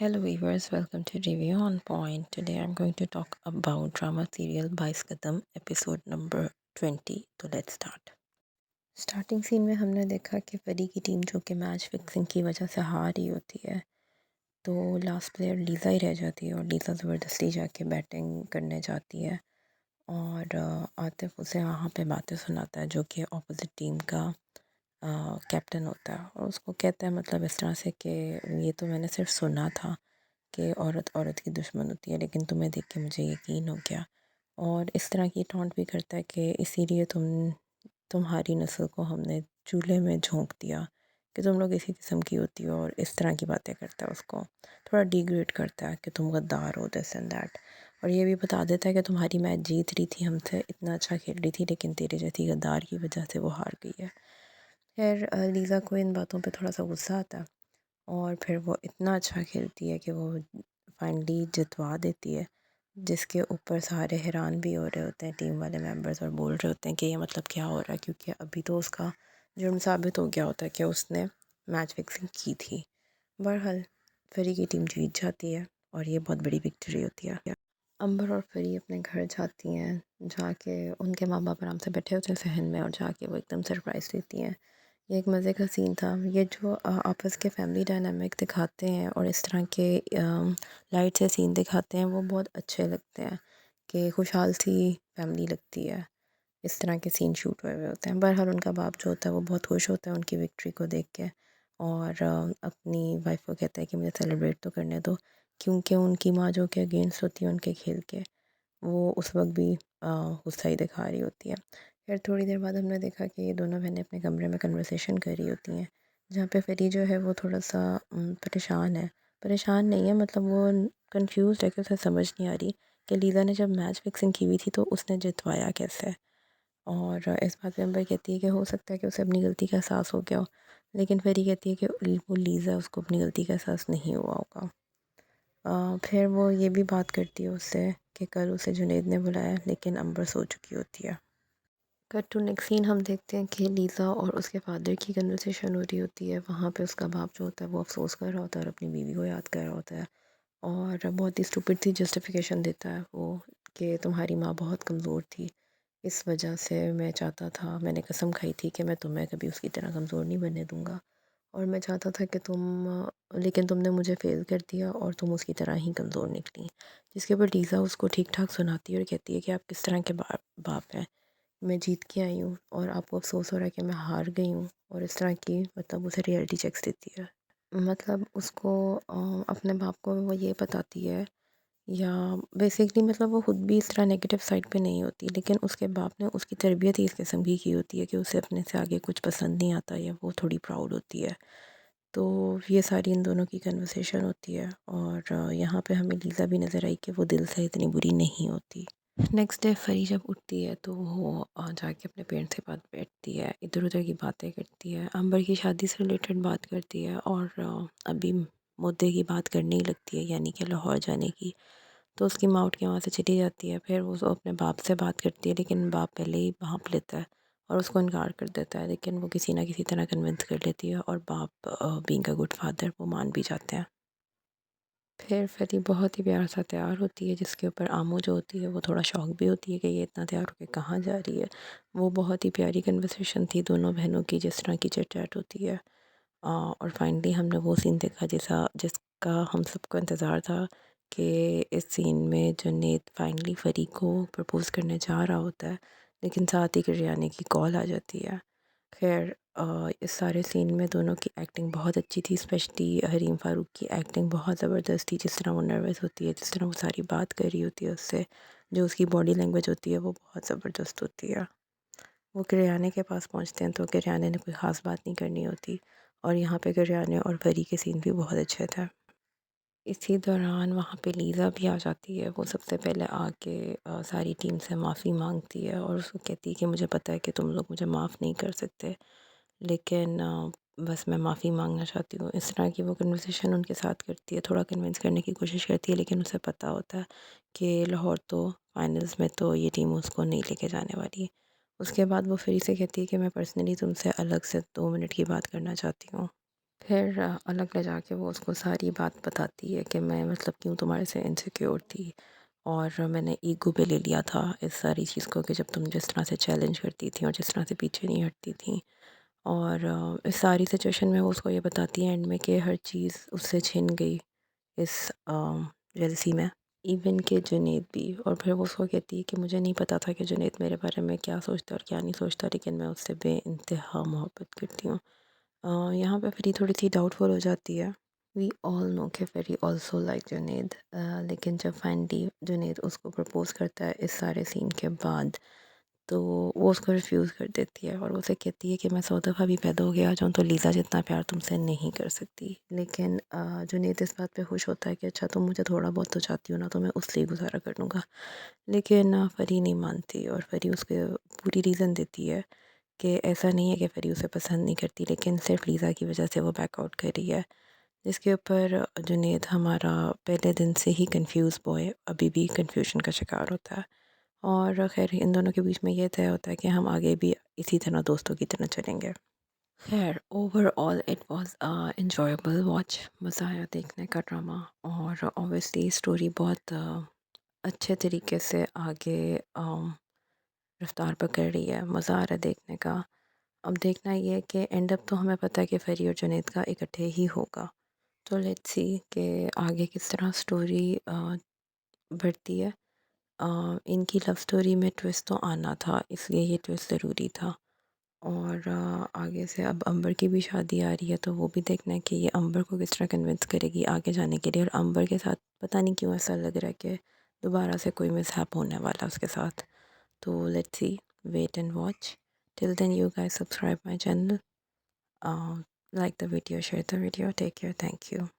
Hello viewers, welcome to Review on Point. Today I'm going to talk about drama serial बाईस कदम episode number 20. तो let's start. Starting scene में हमने देखा कि परी की टीम जो कि मैच फिक्सिंग की वजह से हार रही होती है, तो लास्ट प्लेयर लीज़ा ही रह जाती है और लीज़ा ज़बरदस्ती जाके बैटिंग करने जाती है और आतिफ उसे वहाँ पे बातें सुनाता है जो कि अपोजिट टीम का कैप्टन होता है और उसको कहता है मतलब इस तरह से कि ये तो मैंने सिर्फ सुना था कि औरत औरत की दुश्मन होती है, लेकिन तुम्हें देख के मुझे यकीन हो गया। और इस तरह की टॉन्ट भी करता है कि इसीलिए तुम्हारी नस्ल को हमने चूल्हे में झोंक दिया कि तुम लोग इसी किस्म की होती हो, और इस तरह की बातें करता है, उसको थोड़ा डिग्रेड करता है कि तुम गद्दार हो, दिस एंड दैट। और ये भी बता देता है कि तुम्हारी मैच जीत रही थी, हमसे इतना अच्छा खेल रही थी, लेकिन तेरे जैसी गद्दार की वजह से वो हार गई है। खैर लीज़ा को इन बातों पे थोड़ा सा गुस्सा आता है और फिर वो इतना अच्छा खेलती है कि वो फाइनली जितवा देती है, जिसके ऊपर सारे हैरान भी हो रहे होते हैं टीम वाले मेंबर्स, और बोल रहे होते हैं कि ये मतलब क्या हो रहा है, क्योंकि अभी तो उसका जुर्म साबित हो गया होता है कि उसने मैच फिक्सिंग की थी। बहरहाल फरी की टीम जीत जाती है और ये बहुत बड़ी विक्ट्री होती है। अंबर और फरी अपने घर जाती हैं, जाके उनके माँ बाप आराम से बैठे होते हैं सहन में, और जाके वो एकदम सरप्राइज़ देती हैं। ये एक मज़े का सीन था। ये जो आपस के फैमिली डायनामिक दिखाते हैं और इस तरह के लाइट से सीन दिखाते हैं, वो बहुत अच्छे लगते हैं कि खुशहाल सी फैमिली लगती है। इस तरह के सीन शूट हुए हुए होते हैं। बहरहाल उनका बाप जो होता है वो बहुत खुश होता है उनकी विक्ट्री को देख के, और अपनी वाइफ को कहता है कि मुझे सेलिब्रेट तो करने दो, क्योंकि उनकी माँ जो कि अगेंस्ट होती है उनके खेल के, वो उस वक्त भी गुस्सा ही दिखा रही होती है। फिर थोड़ी देर बाद हमने देखा कि ये दोनों बहनें अपने कमरे में कन्वर्सेशन कर रही होती हैं, जहाँ पे फेरी जो है वो थोड़ा सा परेशान है। परेशान नहीं है, मतलब वो कंफ्यूज है कि उसे समझ नहीं आ रही कि लीज़ा ने जब मैच फिक्सिंग की हुई थी तो उसने जितवाया कैसे। और इस बात पे अम्बर कहती है कि हो सकता है कि उसे अपनी गलती का एहसास हो गया हो, लेकिन फेरी कहती है कि वो लीज़ा, उसको अपनी गलती का एहसास नहीं हुआ होगा। फिर वो ये भी बात करती है उससे कि कल उसे जुनैद ने बुलाया, लेकिन अंबर सो चुकी होती है। कट टू नेक्स्ट सीन हम देखते हैं कि लीज़ा और उसके फादर की कन्वर्सेशन हो रही होती है। वहाँ पे उसका बाप जो होता है वो अफसोस कर रहा होता है और अपनी बीवी को याद कर रहा होता है, और बहुत ही स्टूपिड सी जस्टिफिकेशन देता है वो कि तुम्हारी माँ बहुत कमज़ोर थी, इस वजह से मैं चाहता था, मैंने कसम खाई थी कि मैं तुम्हें कभी उसकी तरह कमज़ोर नहीं बनने दूँगा, और मैं चाहता था कि लेकिन तुमने मुझे फ़ेल कर दिया और तुम उसकी तरह ही कमज़ोर निकली। जिसके ऊपर लीज़ा उसको ठीक ठाक सुनाती है और कहती है कि आप किस तरह के बाप हैं, मैं जीत के आई हूँ और आपको अफसोस हो रहा है कि मैं हार गई हूँ, और इस तरह की मतलब उसे रियलिटी चेक्स देती है। मतलब उसको अपने बाप को वो ये बताती है, या बेसिकली मतलब वो खुद भी इस तरह नेगेटिव साइड पे नहीं होती, लेकिन उसके बाप ने उसकी तरबियत ही इस किस्म की होती है कि उसे अपने से आगे कुछ पसंद नहीं आता, या वो थोड़ी प्राउड होती है। तो ये सारी इन दोनों की कन्वर्सेशन होती है, और यहाँ पे हमें लीज़ा भी नज़र आई कि वो दिल से इतनी बुरी नहीं होती। नेक्स्ट डे फरी जब उठती है तो वो जाके अपने पेरेंट्स के पास बैठती है, इधर उधर की बातें करती है, अंबर की शादी से रिलेटेड बात करती है, और अभी मुद्दे की बात करने ही लगती है, यानी कि लाहौर जाने की। तो उसकी माँ उठ के वहाँ से चली जाती है। फिर वो अपने बाप से बात करती है, लेकिन बाप पहले ही भांप लेता है और उसको इनकार कर देता है, लेकिन वो किसी ना किसी तरह कन्विंस कर लेती है, और बाप बीइंग अ गुड फादर वो मान भी जाते हैं। फिर फरी बहुत ही प्यार सा तैयार होती है, जिसके ऊपर आमू जो होती है वो थोड़ा शौक भी होती है कि ये इतना तैयार होकर कहाँ जा रही है। वो बहुत ही प्यारी कन्वर्सेशन थी दोनों बहनों की, जिस तरह की चिट चैट होती है। और फाइनली हमने वो सीन देखा जिसका हम सबको इंतज़ार था, कि इस सीन में जुनैद फाइनली फरी को प्रपोज़ करने जा रहा होता है, लेकिन साथ ही करियाने की कॉल आ जाती है। खैर इस सारे सीन में दोनों की एक्टिंग बहुत अच्छी थी, स्पेशली हरीम फ़ारूक की एक्टिंग बहुत ज़बरदस्त थी। जिस तरह वो नर्वस होती है, जिस तरह वो सारी बात कर रही होती है उससे, जो उसकी बॉडी लैंग्वेज होती है वो बहुत ज़बरदस्त होती है। वो करियाने के पास पहुंचते हैं तो करियाने ने कोई ख़ास बात नहीं करनी होती, और यहाँ पे करियाने और परी के सीन भी बहुत अच्छे थे। इसी दौरान वहाँ पे लीज़ा भी आ जाती है। वो सबसे पहले आके सारी टीम से माफ़ी मांगती है और उसको कहती है कि मुझे पता है कि तुम लोग मुझे माफ़ नहीं कर सकते, लेकिन बस मैं माफ़ी मांगना चाहती हूँ। इस तरह की वो कन्वर्सेशन उनके साथ करती है, थोड़ा कन्विंस करने की कोशिश करती है, लेकिन उसे पता होता है कि लाहौर तो फाइनल्स में तो ये टीम उसको नहीं लेके जाने वाली। उसके बाद वो फिर से कहती है कि मैं पर्सनली तुमसे अलग से 2 मिनट की बात करना चाहती हूँ। फिर अलग ले जाके वो उसको सारी बात बताती है कि मैं मतलब क्यों तुम्हारे से इनसिक्योर थी और मैंने ईगो पे ले लिया था इस सारी चीज़ को कि जब तुम जिस तरह से चैलेंज करती थी और जिस तरह से पीछे नहीं हटती थी। और इस सारी सिचुएशन में वो उसको ये बताती है एंड में कि हर चीज़ उससे छिन गई इस जेलसी में, इवन के जुनैद भी। और फिर वो उसको कहती है कि मुझे नहीं पता था कि जुनैद मेरे बारे में क्या सोचता और क्या नहीं सोचता, लेकिन मैं उससे बेइंतहा मोहब्बत करती हूँ। यहाँ पे फिर थोड़ी सी डाउटफुल हो जाती है। वी ऑल नो कि फेरी ऑल्सो लाइक जुनैद, लेकिन जब फाइनली जुनैद उसको प्रपोज़ करता है इस सारे सीन के बाद, तो वो उसको रिफ्यूज़ कर देती है और वो उसे कहती है कि मैं 100 दफ़ा भी पैदा हो गया आ जाऊँ तो लीज़ा जितना प्यार तुमसे नहीं कर सकती। लेकिन जुनैद इस बात पे खुश होता है कि अच्छा तुम मुझे थोड़ा बहुत तो चाहती हो ना, तो मैं उससे ही गुज़ारा कर लूँगा। लेकिन परी नहीं मानती और परी उसके पूरी रीज़न देती है कि ऐसा नहीं है कि परी उसे पसंद नहीं करती, लेकिन सिर्फ लीज़ा की वजह से वो बैकआउट कर रही है। जिसके ऊपर जुनैद हमारा पहले दिन से ही कंफ्यूज बॉय अभी भी कंफ्यूजन का शिकार होता है। और ख़ैर इन दोनों के बीच में ये तय होता है कि हम आगे भी इसी तरह दोस्तों की तरह चलेंगे। खैर overall it was enjoyable watch, मज़ा आया देखने का ड्रामा। और ऑब्वियसली स्टोरी बहुत अच्छे तरीके से आगे रफ्तार पकड़ रही है, मज़ा आ रहा है देखने का। अब देखना ये है कि एंड अप तो हमें पता है कि फेरी और जुनैद का इकट्ठे ही होगा। तो लेट्स सी कि आगे किस तरह स्टोरी बढ़ती है। इनकी लव स्टोरी में ट्विस्ट तो आना था, इसलिए ये ट्विस्ट ज़रूरी था। और आगे से अब अंबर की भी शादी आ रही है, तो वो भी देखना है कि ये अंबर को किस तरह कन्विंस करेगी आगे जाने के लिए। और अंबर के साथ पता नहीं क्यों ऐसा लग रहा है कि दोबारा से कोई मिसहैप होने वाला है उसके साथ। तो let's see, wait and watch. Till then you guys subscribe my channel, like the video, share the video, take care, thank you.